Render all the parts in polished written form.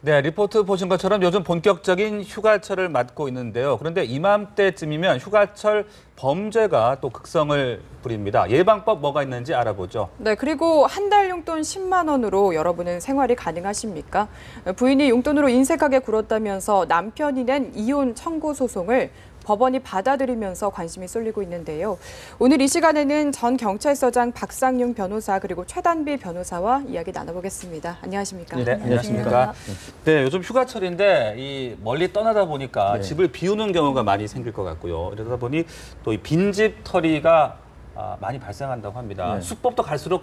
네, 리포트 보신 것처럼 요즘 본격적인 휴가철을 맞고 있는데요. 그런데 이맘때쯤이면 휴가철 범죄가 또 극성을 부립니다. 예방법 뭐가 있는지 알아보죠. 네, 그리고 한 달 용돈 10만 원으로 여러분은 생활이 가능하십니까? 부인이 용돈으로 인색하게 굴었다면서 남편이 낸 이혼 청구 소송을 법원이 받아들이면서 관심이 쏠리고 있는데요. 오늘 이 시간에는 전 경찰서장 박상용 변호사 그리고 최단비 변호사와 이야기 나눠보겠습니다. 안녕하십니까? 네, 안녕하십니까? 네, 요즘 휴가철인데 이 멀리 떠나다 보니까 집을 비우는 경우가 많이 생길 것 같고요. 이러다 보니 또 이 빈집 털이가 많이 발생한다고 합니다. 수법도 갈수록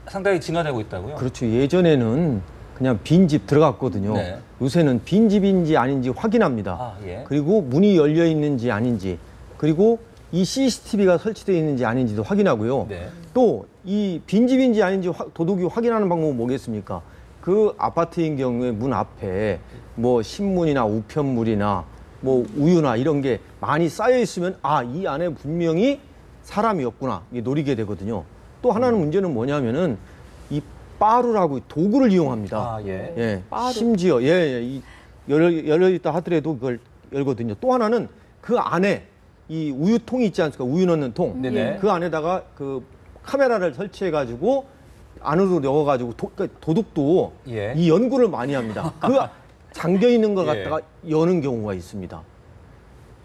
상당히 증가되고 있다고요? 그렇죠. 예전에는 그냥 빈집 들어갔거든요. 네. 요새는 빈집인지 아닌지 확인합니다. 그리고 문이 열려 있는지 아닌지, 그리고 이 CCTV가 설치되어 있는지 아닌지도 확인하고요. 또 이 빈집인지 아닌지 도둑이 확인하는 방법은 뭐겠습니까? 그 아파트인 경우에 문 앞에 뭐 신문이나 우편물이나 뭐 우유나 이런 게 많이 쌓여 있으면 이 안에 분명히 사람이었구나 이게 노리게 되거든요. 또 하나는 문제는 뭐냐면은 이 빠루라고 도구를 이용합니다. 빠루. 심지어 이 열려 있다 하더라도 그걸 열거든요. 또 하나는 그 안에 이 우유통이 있지 않습니까? 우유 넣는 통. 그 안에다가 그 카메라를 설치해 가지고 안으로 넣어가지고 도둑도 이 연구를 많이 합니다. 그 잠겨 있는 걸 갖다가 여는 경우가 있습니다.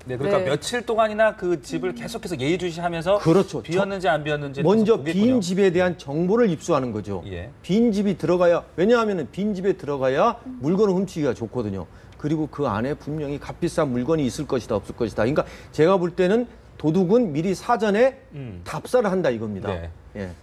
네, 그러니까 며칠 동안이나 그 집을 계속해서 예의주시하면서 그렇죠. 비었는지 안 비었는지 먼저 빈 집에 대한 정보를 입수하는 거죠. 빈 집이 들어가야, 왜냐하면 빈 집에 들어가야 물건을 훔치기가 좋거든요. 그리고 그 안에 분명히 값비싼 물건이 있을 것이다 없을 것이다. 그러니까 제가 볼 때는 도둑은 미리 사전에 답사를 한다 이겁니다.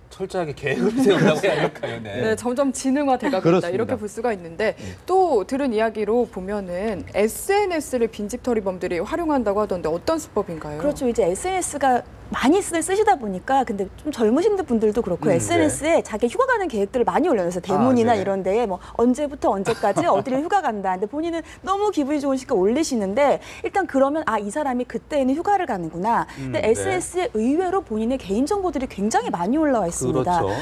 철저하게 계획을 세운다고 해야 할까요? 네, 점점 지능화돼가고 있다 이렇게 볼 수가 있는데 또 들은 이야기로 보면은 SNS를 빈집털이범들이 활용한다고 하던데 어떤 수법인가요? 그렇죠. 이제 SNS가 많이 쓰시다 보니까 근데 좀 젊으신 분들도 그렇고 SNS에 자기 휴가 가는 계획들을 많이 올려놓으세요. 대문이나 이런 데에 뭐 언제부터 언제까지 어디를 휴가 간다. 근데 본인은 너무 기분이 좋으니까 올리시는데 일단 그러면 이 사람이 그때에는 휴가를 가는구나. 근데 SNS에 의외로 본인의 개인정보들이 굉장히 많이 올라와 있습니다.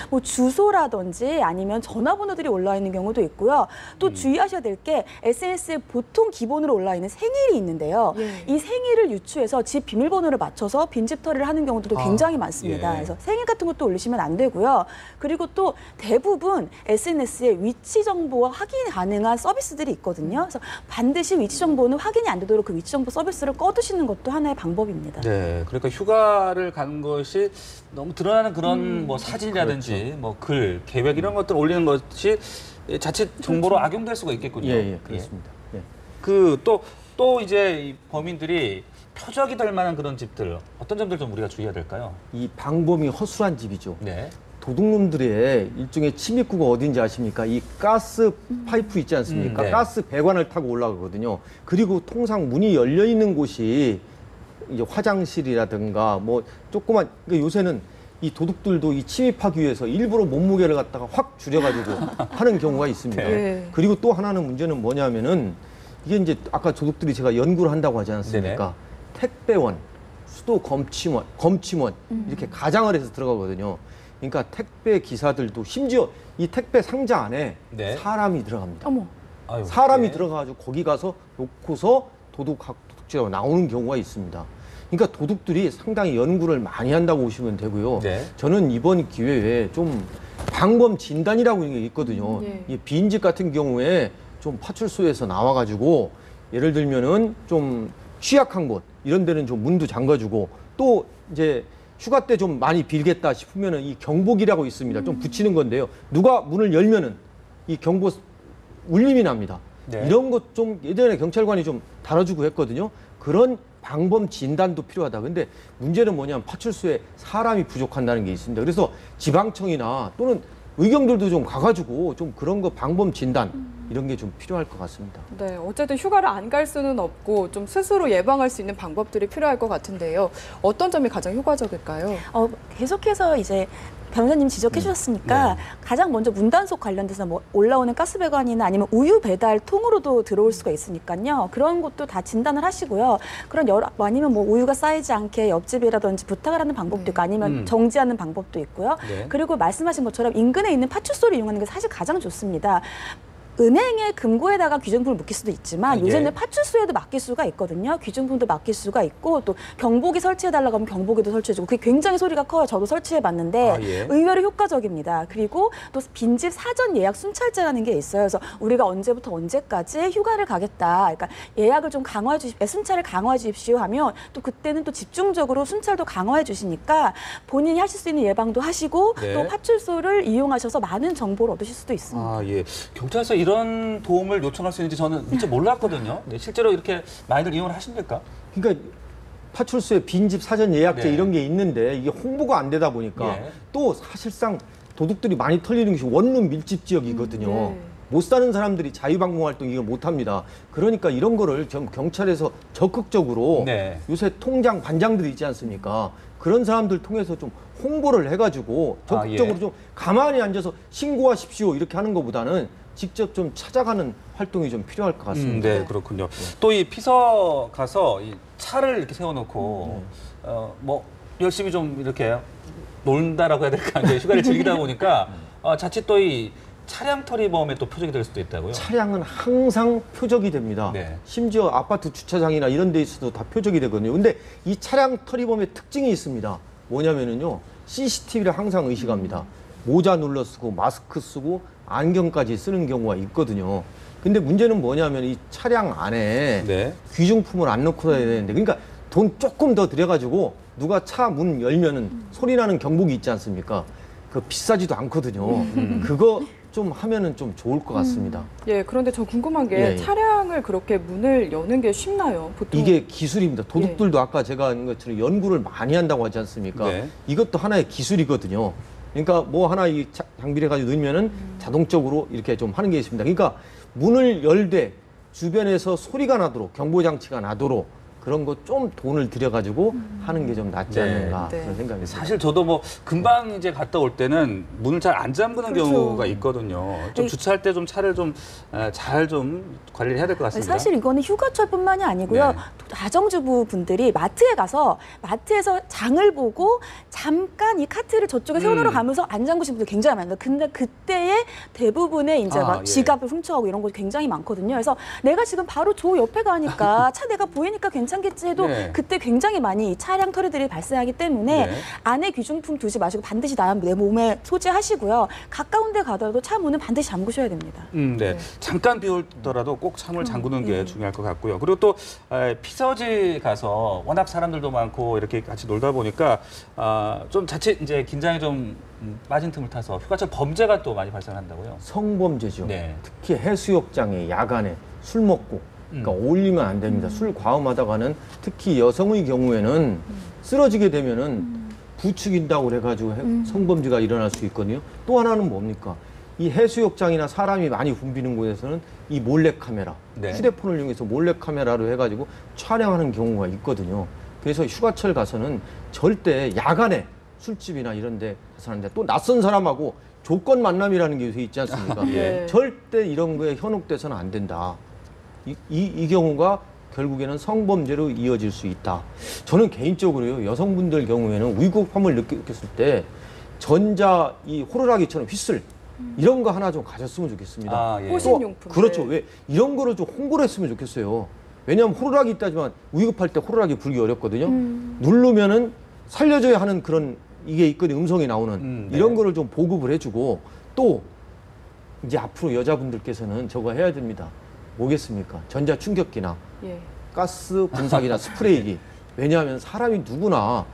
뭐 주소라든지 아니면 전화번호들이 올라와 있는 경우도 있고요. 또 주의하셔야 될 게 SNS에 보통 기본으로 올라와 있는 생일이 있는데요. 이 생일을 유추해서 집 비밀번호를 맞춰서 빈집털이를 하는 경우도 굉장히 많습니다. 그래서 생일 같은 것도 올리시면 안 되고요. 그리고 또 대부분 SNS에 위치 정보와 확인 가능한 서비스들이 있거든요. 그래서 반드시 위치 정보는 확인이 안 되도록 그 위치 정보 서비스를 꺼두시는 것도 하나의 방법입니다. 네, 그러니까 휴가를 간 것이 너무 드러나는 그런 뭐 사진이라든지 뭐 글, 계획 이런 것들 올리는 것이 자칫 정보로 악용될 수가 있겠군요. 그렇습니다. 또 이제 이 범인들이 표적이 될 만한 그런 집들 어떤 점들 좀 우리가 주의해야 될까요? 이 방범이 허술한 집이죠. 도둑놈들의 일종의 침입구가 어딘지 아십니까? 이 가스 파이프 있지 않습니까? 가스 배관을 타고 올라가거든요. 그리고 통상 문이 열려 있는 곳이 이제 화장실이라든가 뭐 조그만, 그러니까 요새는 이 도둑들도 이 침입하기 위해서 일부러 몸무게를 갖다가 확 줄여가지고 하는 경우가 있습니다. 그리고 또 하나는 문제는 뭐냐면은 이게 이제 아까 도둑들이 제가 연구를 한다고 하지 않습니까? 택배원, 수도 검침원 이렇게 가장을 해서 들어가거든요. 그러니까 택배 기사들도 심지어 이 택배 상자 안에 사람이 들어갑니다. 사람이 들어가가지고 거기 가서 놓고서 도둑질하고 나오는 경우가 있습니다. 그러니까 도둑들이 상당히 연구를 많이 한다고 보시면 되고요. 저는 이번 기회에 좀 방범 진단이라고 있는 게 있거든요. 이 빈집 같은 경우에 좀 파출소에서 나와가지고 예를 들면은 좀 취약한 곳 이런 데는 좀 문도 잠가주고 또 이제 휴가 때 좀 많이 빌겠다 싶으면은 이 경보기라고 있습니다. 좀 붙이는 건데요. 누가 문을 열면은 이 경보 울림이 납니다. 이런 것 좀 예전에 경찰관이 좀 다뤄주고 했거든요. 그런 방범 진단도 필요하다. 근데 문제는 뭐냐면 파출소에 사람이 부족한다는 게 있습니다. 그래서 지방청이나 또는 의경들도 좀 가가지고 좀 그런 거 방범 진단 이런 게 좀 필요할 것 같습니다. 네, 어쨌든 휴가를 안 갈 수는 없고 좀 스스로 예방할 수 있는 방법들이 필요할 것 같은데요. 어떤 점이 가장 효과적일까요? 계속해서 이제 변호사님 지적해 주셨으니까 가장 먼저 문단속 관련돼서 뭐 올라오는 가스배관이나 아니면 우유 배달 통으로도 들어올 수가 있으니까요. 그런 것도 다 진단을 하시고요. 그런 아니면 뭐 우유가 쌓이지 않게 옆집이라든지 부탁을 하는 방법도 있고 아니면 정지하는 방법도 있고요. 그리고 말씀하신 것처럼 인근에 있는 파출소를 이용하는 게 사실 가장 좋습니다. 은행의 금고에다가 귀중품을 묶일 수도 있지만 예. 요새는 파출소에도 맡길 수가 있거든요. 귀중품도 맡길 수가 있고 또 경보기 설치해달라고 하면 경보기도 설치해주고 그게 굉장히 소리가 커요. 저도 설치해봤는데 예. 의외로 효과적입니다. 그리고 또 빈집 사전 예약 순찰제라는 게 있어요. 그래서 우리가 언제부터 언제까지 휴가를 가겠다. 그러니까 예약을 좀 강화해 주십시오. 순찰을 강화해 주십시오 하면 또 그때는 또 집중적으로 순찰도 강화해 주시니까 본인이 하실 수 있는 예방도 하시고 네. 또 파출소를 이용하셔서 많은 정보를 얻으실 수도 있습니다. 아, 예. 경찰서 이런 도움을 요청할 수 있는지 저는 진짜 몰랐거든요. 네, 실제로 이렇게 많이들 이용을 하십니까? 그러니까 파출소에 빈집 사전 예약제 네. 이런 게 있는데 이게 홍보가 안 되다 보니까 예. 또 사실상 도둑들이 많이 털리는 것이 원룸 밀집 지역이거든요. 네. 못 사는 사람들이 자유방문 활동 이걸 못 합니다. 그러니까 이런 거를 좀 경찰에서 적극적으로 네. 요새 통장 반장들이 있지 않습니까? 그런 사람들 통해서 좀 홍보를 해가지고 적극적으로 예. 좀 가만히 앉아서 신고하십시오 이렇게 하는 것보다는 직접 좀 찾아가는 활동이 좀 필요할 것 같습니다. 네, 그렇군요. 또 이 피서 가서 이 차를 이렇게 세워놓고 뭐 열심히 좀 이렇게 논다라고 해야 될까 이제 휴가를 즐기다 보니까 자칫 또 이 차량 처리범에 또 표적이 될 수도 있다고요. 차량은 항상 표적이 됩니다. 네. 심지어 아파트 주차장이나 이런 데 있어도 다 표적이 되거든요. 근데 이 차량 처리범의 특징이 있습니다. 뭐냐면은요. CCTV를 항상 의식합니다. 모자 눌러 쓰고 마스크 쓰고 안경까지 쓰는 경우가 있거든요. 근데 문제는 뭐냐면 이 차량 안에 네. 귀중품을 안 넣고 다녀야 되는데 그러니까 돈 조금 더 들여가지고 누가 차 문 열면은 소리 나는 경보기 있지 않습니까? 그 비싸지도 않거든요. 그거 좀 하면은 좀 좋을 것 같습니다. 예, 그런데 저 궁금한 게 예, 예. 차량을 그렇게 문을 여는 게 쉽나요? 보통 이게 기술입니다. 도둑들도 아까 제가 한 것처럼 연구를 많이 한다고 하지 않습니까? 네. 이것도 하나의 기술이거든요. 그러니까 뭐 하나 이 장비를 가지고 넣으면은 자동적으로 이렇게 좀 하는 게 있습니다. 그러니까 문을 열되 주변에서 소리가 나도록 경보 장치가 나도록 그런 거 좀 돈을 들여가지고 하는 게 좀 낫지 네. 않는가 네. 그런 생각이 듭니다. 사실 저도 뭐 금방 이제 갔다 올 때는 문을 잘 안 잠그는 그렇죠. 경우가 있거든요. 좀 이- 주차할 때 좀 차를 좀 잘 좀 관리를 해야 될 것 같습니다. 사실 이거는 휴가철뿐만이 아니고요. 네. 가정주부 분들이 마트에 가서 마트에서 장을 보고 잠깐 이 카트를 저쪽에 세워놓으러 가면서 안 잠그신 분들 굉장히 많아요. 근데 그때의 대부분의 이제 막 예. 지갑을 훔쳐가고 이런 거 굉장히 많거든요. 그래서 내가 지금 바로 저 옆에 가니까 차 내가 보이니까 괜찮겠지 해도 네. 그때 굉장히 많이 이 차량 털이들이 발생하기 때문에 네. 안에 귀중품 두지 마시고 반드시 내 몸에 소지하시고요. 가까운 데 가더라도 차 문은 반드시 잠그셔야 됩니다. 네. 네. 잠깐 비올더라도 꼭 창을 잠그는 게 중요할 것 같고요. 그리고 또 피서지 가서 워낙 사람들도 많고 이렇게 같이 놀다 보니까 좀 자칫 이제 긴장이 좀 빠진 틈을 타서 휴가철 범죄가 또 많이 발생한다고요. 성범죄죠. 네. 특히 해수욕장에 야간에 술 먹고 그러니까 어울리면 안 됩니다. 술 과음하다가는 특히 여성의 경우에는 쓰러지게 되면은 부추긴다고 그래가지고 성범죄가 일어날 수 있거든요. 또 하나는 뭡니까? 이 해수욕장이나 사람이 많이 붐비는 곳에서는 이 몰래카메라, 네. 휴대폰을 이용해서 몰래카메라로 해가지고 촬영하는 경우가 있거든요. 그래서 휴가철 가서는 절대 야간에 술집이나 이런 데 가서 하는데 또 낯선 사람하고 조건 만남이라는 게 요새 있지 않습니까? 예. 절대 이런 거에 현혹돼서는 안 된다. 이 경우가 결국에는 성범죄로 이어질 수 있다. 저는 개인적으로요, 여성분들 경우에는 위급함을 느꼈을 때 전자 이 호루라기처럼 휘슬 이런 거 하나 좀 가졌으면 좋겠습니다. 예. 호신용품. 그렇죠. 네. 왜 이런 거를 좀 홍보를 했으면 좋겠어요. 왜냐하면 호루라기 있다지만 위급할 때 호루라기 불기 어렵거든요. 누르면은 살려줘야 하는 그런 이게 있거든요. 음성이 나오는 네. 이런 거를 좀 보급을 해주고 또 이제 앞으로 여자분들께서는 저거 해야 됩니다. 뭐겠습니까? 전자 충격기나 예. 가스 분사기나 스프레이기. 왜냐하면 사람이 누구나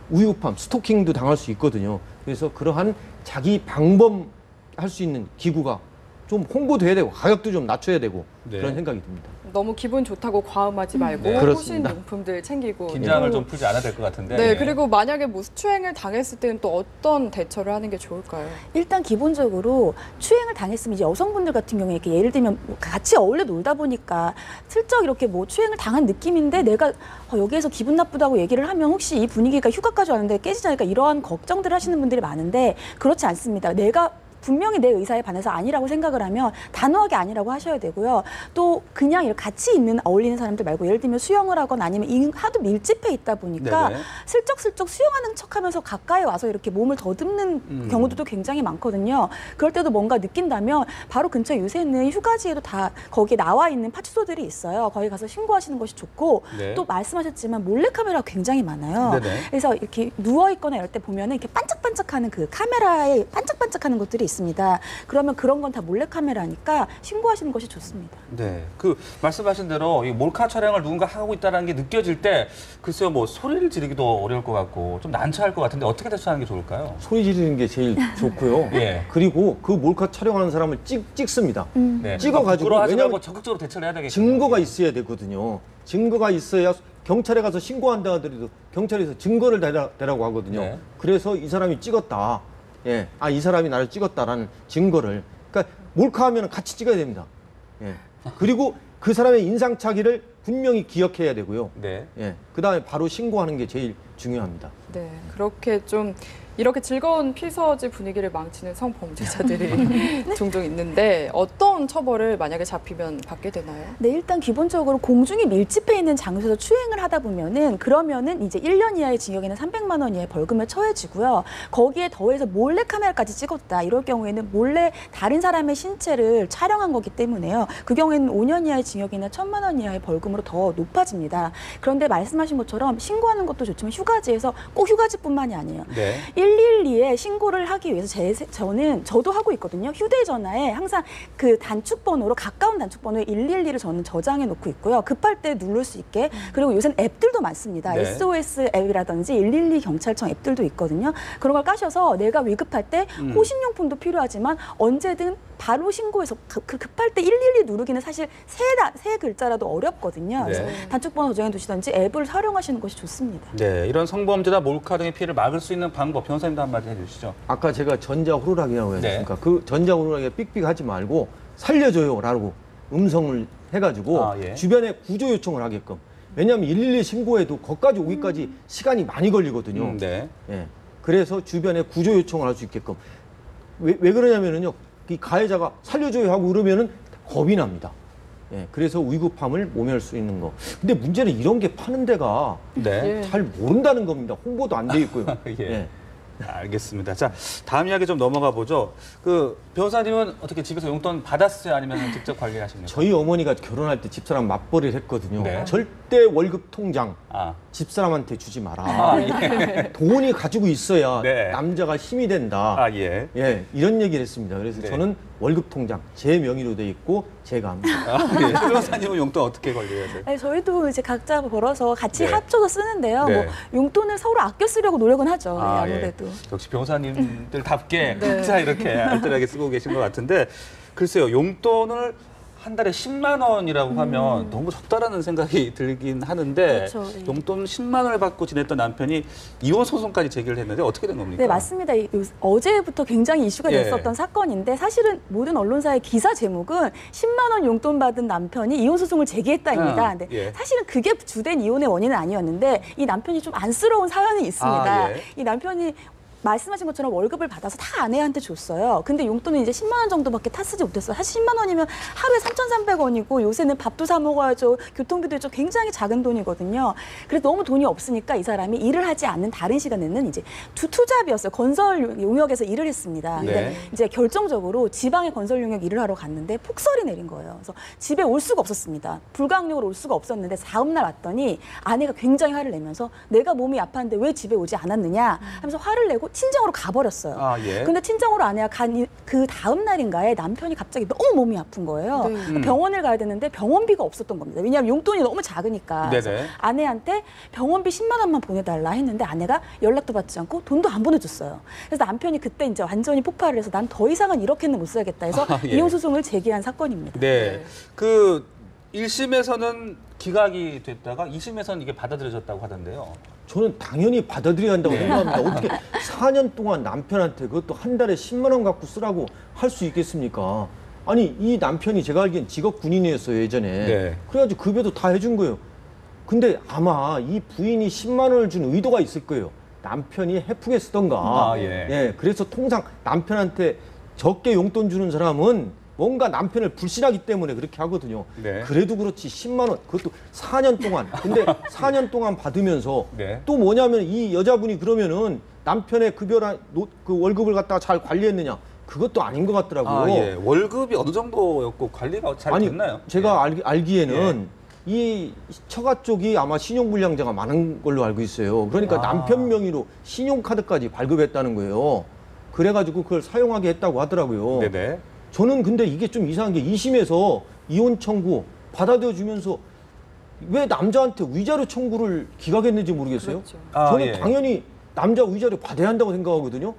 위급함, 스토킹도 당할 수 있거든요. 그래서 그러한 자기 방범할 수 있는 기구가 좀 홍보돼야 되고 가격도 좀 낮춰야 되고 네. 그런 생각이 듭니다. 너무 기분 좋다고 과음하지 말고 네. 그렇습니다. 호신용품들 챙기고 긴장을 또- 좀 풀지 않아야 될 것 같은데. 네, 예. 그리고 만약에 뭐 수추행을 당했을 때는 또 어떤 대처를 하는 게 좋을까요? 일단 기본적으로 추행을 당했으면 이제 여성분들 같은 경우에 이렇게 예를 들면 뭐 같이 어울려 놀다 보니까 슬쩍 이렇게 뭐 추행을 당한 느낌인데 내가 여기에서 기분 나쁘다고 얘기를 하면 혹시 이 분위기가 휴가까지 왔는데 깨지지 않을까 이러한 걱정들을 하시는 분들이 많은데 그렇지 않습니다. 내가 분명히 내 의사에 반해서 아니라고 생각을 하면 단호하게 아니라고 하셔야 되고요. 또 그냥 이렇게 같이 있는 어울리는 사람들 말고 예를 들면 수영을 하거나 아니면 하도 밀집해 있다 보니까 네네. 슬쩍슬쩍 수영하는 척하면서 가까이 와서 이렇게 몸을 더듬는 경우도 굉장히 많거든요. 그럴 때도 뭔가 느낀다면 바로 근처에 요새는 휴가지에도 다 거기에 나와 있는 파출소들이 있어요. 거기 가서 신고하시는 것이 좋고 네. 또 말씀하셨지만 몰래카메라가 굉장히 많아요. 네네. 그래서 이렇게 누워있거나 이럴 때 보면은 이렇게 반짝반짝하는 그 카메라에 반짝반짝하는 것들이 있습니다. 그러면 그런 건 다 몰래카메라니까 신고하시는 것이 좋습니다. 네, 그 말씀하신 대로 이 몰카 촬영을 누군가 하고 있다는 게 느껴질 때 글쎄요, 뭐 소리를 지르기도 어려울 것 같고 좀 난처할 것 같은데 어떻게 대처하는 게 좋을까요? 소리 지르는 게 제일 좋고요. 예. 그리고 그 몰카 촬영하는 사람을 찍습니다. 네. 찍어가지고 부끄러워하지 왜냐면 말고 적극적으로 대처를 해야 되겠죠. 증거가 있어야 되거든요. 증거가 있어야 경찰에 가서 신고한다 하더라도 경찰에서 증거를 대라고 하거든요. 네. 그래서 이 사람이 찍었다. 예. 아, 이 사람이 나를 찍었다라는 증거를. 그러니까 몰카하면 같이 찍어야 됩니다. 예. 그리고 그 사람의 인상착의를 분명히 기억해야 되고요. 네. 예. 그다음에 바로 신고하는 게 제일 중요합니다. 네, 그렇게 좀 이렇게 즐거운 피서지 분위기를 망치는 성범죄자들이 종종 있는데 어떤 처벌을 만약에 잡히면 받게 되나요? 네, 일단 기본적으로 공중이 밀집해 있는 장소에서 추행을 하다 보면은 그러면은 이제 1년 이하의 징역에는 300만 원 이하의 벌금에 처해지고요. 거기에 더해서 몰래 카메라까지 찍었다. 이럴 경우에는 몰래 다른 사람의 신체를 촬영한 거기 때문에요. 그 경우에는 5년 이하의 징역이나 1,000만 원 이하의 벌금으로 더 높아집니다. 그런데 말씀하신 것처럼 신고하는 것도 좋지만 휴가지에서 꼭 휴가지뿐만이 아니에요. 네. 112에 신고를 하기 위해서 저도 하고 있거든요. 휴대전화에 항상 그 단축번호로 가까운 단축번호에 112를 저는 저장해 놓고 있고요. 급할 때 누를 수 있게. 그리고 요새는 앱들도 많습니다. 네. SOS 앱이라든지 112 경찰청 앱들도 있거든요. 그런 걸 까셔서 내가 위급할 때 호신용품도 필요하지만 언제든 바로 신고해서 급할 때 112 누르기는 사실 세 글자라도 어렵거든요. 그래서 네. 단축번호 저장해 두시든지 앱을 활용하시는 것이 좋습니다. 네, 이런 성범죄나 몰카 등의 피해를 막을 수 있는 방법 변호사님도 한마디 해주시죠. 아까 제가 전자호루라기라고 네. 했습니까? 그 전자호루라기에 삑삑하지 말고 살려줘요라고 음성을 해가지고 예. 주변에 구조 요청을 하게끔. 왜냐하면 112 신고해도 거기까지 오기까지 시간이 많이 걸리거든요. 네. 예. 그래서 주변에 구조 요청을 할 수 있게끔. 왜 그러냐면은요, 이 가해자가 살려줘요 하고 그러면은 겁이 납니다. 예. 그래서 위급함을 모면할 수 있는 거. 근데 문제는 이런 게 파는 데가 네. 잘 모른다는 겁니다. 홍보도 안 돼 있고요. 예. 예. 알겠습니다. 자, 다음 이야기 좀 넘어가 보죠. 그 변호사님은 어떻게 집에서 용돈 받았어요? 아니면 직접 관리하십니까? 저희 어머니가 결혼할 때 집사람 맞벌이를 했거든요. 네. 절대 월급 통장 아, 집사람한테 주지 마라. 아, 예. 돈이 가지고 있어야 네. 남자가 힘이 된다. 아, 예. 예, 이런 얘기를 했습니다. 그래서 네. 저는 월급 통장 제 명의로 돼 있고 제가 합니다. 아, 예. 변호사님은 용돈 어떻게 관리하세요? 네, 저희도 이제 각자 벌어서 같이 네. 합쳐서 쓰는데요. 네. 뭐 용돈을 서로 아껴 쓰려고 노력은 하죠. 네, 아, 아무래도. 예. 역시 변호사님들답게 네. 각자 이렇게 알뜰하게 쓰고 계신 것 같은데 글쎄요, 용돈을 한 달에 10만 원이라고 하면 너무 적다라는 생각이 들긴 하는데 그렇죠, 네. 용돈 10만 원을 받고 지냈던 남편이 이혼 소송까지 제기를 했는데 어떻게 된 겁니까? 네, 맞습니다. 어제부터 굉장히 이슈가 예. 됐었던 사건인데 사실은 모든 언론사의 기사 제목은 10만 원 용돈 받은 남편이 이혼 소송을 제기했다입니다. 근데 예. 사실은 그게 주된 이혼의 원인은 아니었는데 이 남편이 좀 안쓰러운 사연이 있습니다. 아, 예. 이 남편이 말씀하신 것처럼 월급을 받아서 다 아내한테 줬어요. 근데 용돈은 이제 10만 원 정도밖에 타 쓰지 못했어요. 사실 10만 원이면 하루에 3,300원이고 요새는 밥도 사 먹어야죠. 교통비도 있죠. 굉장히 작은 돈이거든요. 그래서 너무 돈이 없으니까 이 사람이 일을 하지 않는 다른 시간에는 이제 투잡이었어요. 건설 용역에서 일을 했습니다. 근데 네. 이제 결정적으로 지방의 건설 용역 일을 하러 갔는데 폭설이 내린 거예요. 그래서 집에 올 수가 없었습니다. 불가항력으로 올 수가 없었는데 다음 날 왔더니 아내가 굉장히 화를 내면서 내가 몸이 아팠는데 왜 집에 오지 않았느냐 하면서 화를 내고 친정으로 가버렸어요. 아, 예. 근데 친정으로 아내가 간 그 다음 날인가에 남편이 갑자기 너무 몸이 아픈 거예요. 네. 병원을 가야 되는데 병원비가 없었던 겁니다. 왜냐하면 용돈이 너무 작으니까. 그래서 네네. 아내한테 병원비 10만 원만 보내달라 했는데 아내가 연락도 받지 않고 돈도 안 보내줬어요. 그래서 남편이 그때 이제 완전히 폭발을 해서 난 더 이상은 이렇게는 못 살겠다 해서 아, 예. 이혼 소송을 제기한 사건입니다. 네. 그 1심에서는 기각이 됐다가 2심에서는 이게 받아들여졌다고 하던데요. 저는 당연히 받아들여야 한다고 네. 생각합니다. 어떻게 4년 동안 남편한테 그것도 한 달에 10만 원 갖고 쓰라고 할 수 있겠습니까? 아니 이 남편이 제가 알기엔 직업 군인이었어요 예전에. 네. 그래가지고 급여도 다 해준 거예요. 근데 아마 이 부인이 10만 원을 준 의도가 있을 거예요. 남편이 해프게 쓰던가. 아, 예. 그래서 통상 남편한테 적게 용돈 주는 사람은 뭔가 남편을 불신하기 때문에 그렇게 하거든요. 네. 그래도 그렇지 10만 원 그것도 4년 동안. 근데 4년 동안 받으면서 네. 또 뭐냐면 이 여자분이 그러면은 남편의 급여나 그 월급을 갖다가 잘 관리했느냐? 그것도 아닌 것 같더라고요. 아, 예. 월급이 어느 정도였고 관리가 잘 됐나요? 제가 예. 알기에는 이 처가 쪽이 아마 신용불량자가 많은 걸로 알고 있어요. 그러니까 남편 명의로 신용카드까지 발급했다는 거예요. 그래가지고 그걸 사용하게 했다고 하더라고요. 네네. 저는 근데 이게 좀 이상한 게 2심에서 이혼 청구 받아들여 주면서 왜 남자한테 위자료 청구를 기각했는지 모르겠어요. 그렇죠. 저는 예. 당연히 남자 위자료 받아야 한다고 생각하거든요.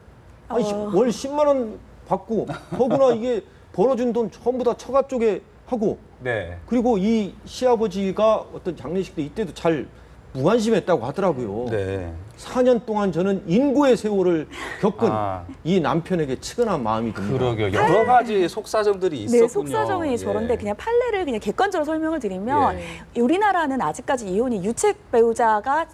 아니, 월 10만 원 받고 더구나 이게 벌어준 돈 전부 다 처가 쪽에 하고 네. 그리고 이 시아버지가 어떤 장례식 때 이때도 잘 무관심했다고 하더라고요. 네. 4년 동안 저는 인고의 세월을 겪은 아. 이 남편에게 측은한 마음이 듭니다. 그러게요. 여러 가지 속사정들이 있었군요. 네, 속사정이 저런데 예. 그냥 판례를 그냥 객관적으로 설명을 드리면 예. 우리나라는 아직까지 이혼이 유책 배우자를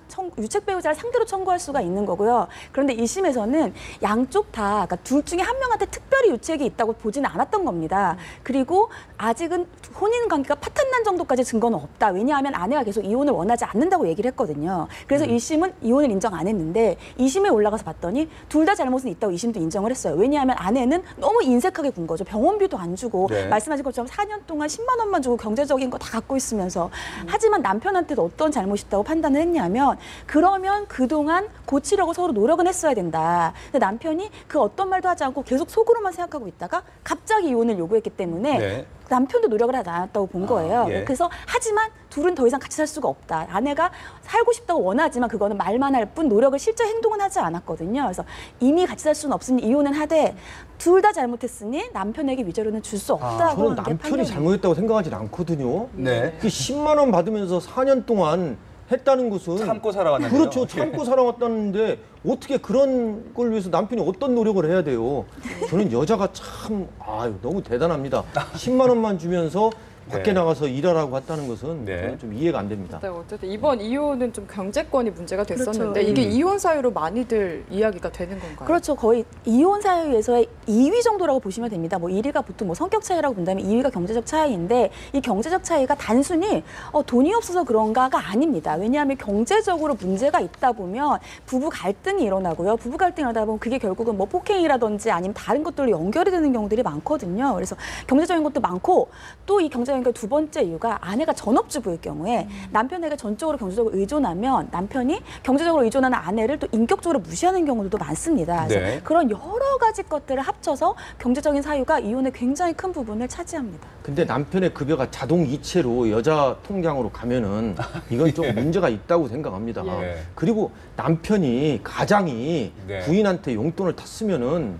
상대로 청구할 수가 있는 거고요. 그런데 1심에서는 양쪽 다 그러니까 둘 중에 한 명한테 특별히 유책이 있다고 보지는 않았던 겁니다. 그리고 아직은 혼인 관계가 파탄난 정도까지 증거는 없다. 왜냐하면 아내가 계속 이혼을 원하지 않는다고 얘기를 했거든요. 그래서 1심은 이혼을 인정 안 했는데 2심에 올라가서 봤더니 둘 다 잘못은 있다고 2심도 인정을 했어요. 왜냐하면 아내는 너무 인색하게 군 거죠. 병원비도 안 주고 네. 말씀하신 것처럼 4년 동안 10만 원만 주고 경제적인 거 다 갖고 있으면서 하지만 남편한테도 어떤 잘못이 있다고 판단을 했냐면 그러면 그동안 고치려고 서로 노력은 했어야 된다. 근데 남편이 그 어떤 말도 하지 않고 계속 속으로만 생각하고 있다가 갑자기 이혼을 요구했기 때문에 네. 남편도 노력을 하지 않았다고 본 거예요. 예. 그래서 하지만 둘은 더 이상 같이 살 수가 없다. 아내가 살고 싶다고 원하지만 그거는 말만 할 뿐 노력을 실제 행동은 하지 않았거든요. 그래서 이미 같이 살 수는 없으니 이혼은 하되 둘 다 잘못했으니 남편에게 위자료는 줄 수 없다고 저는 하는 게 남편이 판결입니다. 잘못했다고 생각하진 않거든요. 네. 그 10만 원 받으면서 4년 동안 했다는 것은 참고 살아왔는데요. 그렇죠. 참고 살아왔다는데 어떻게 그런 걸 위해서 남편이 어떤 노력을 해야 돼요. 저는 여자가 참 너무 대단합니다. 10만 원만 주면서 밖에 네. 나가서 일하라고 했다는 것은 네. 저는 좀 이해가 안 됩니다. 네, 어쨌든 이번 이혼은 좀 경제권이 문제가 됐었는데 그렇죠. 이게 이혼 사유로 많이들 이야기가 되는 건가요? 그렇죠. 거의 이혼 사유에서의 2위 정도라고 보시면 됩니다. 뭐 1위가 보통 뭐 성격 차이라고 본다면 2위가 경제적 차이인데 이 경제적 차이가 단순히 돈이 없어서 그런가가 아닙니다. 왜냐하면 경제적으로 문제가 있다 보면 부부 갈등이 일어나고요. 부부 갈등이 일어나다 보면 그게 결국은 뭐 폭행이라든지 아니면 다른 것들로 연결이 되는 경우들이 많거든요. 그래서 경제적인 것도 많고 또 이 경제적인 두 번째 이유가 아내가 전업주부일 경우에 남편에게 전적으로 경제적으로 의존하면 남편이 경제적으로 의존하는 아내를 또 인격적으로 무시하는 경우도 많습니다. 그래서 네. 그런 여러 가지 것들을 합쳐서 경제적인 사유가 이혼의 굉장히 큰 부분을 차지합니다. 근데 남편의 급여가 자동 이체로 여자 통장으로 가면은 이건 좀 문제가 있다고 생각합니다. 예. 그리고 남편이 가장이 네. 부인한테 용돈을 탔으면은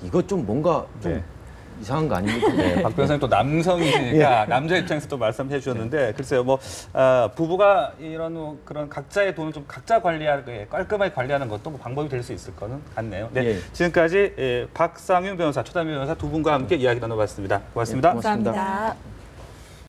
이거 좀 뭔가 좀 네. 이상한 거 아닙니까? 네, 박 변호사님 또 남성이시니까 남자 입장에서 또 말씀해 주셨는데 글쎄요, 뭐 부부가 이런 그런 각자의 돈을 좀 각자 관리하게 깔끔하게 관리하는 것도 뭐 방법이 될 수 있을 거는 같네요. 네, 예. 지금까지 박상윤 변호사, 초담 변호사 두 분과 함께 이야기 나눠봤습니다. 고맙습니다. 고맙습니다. 감사합니다.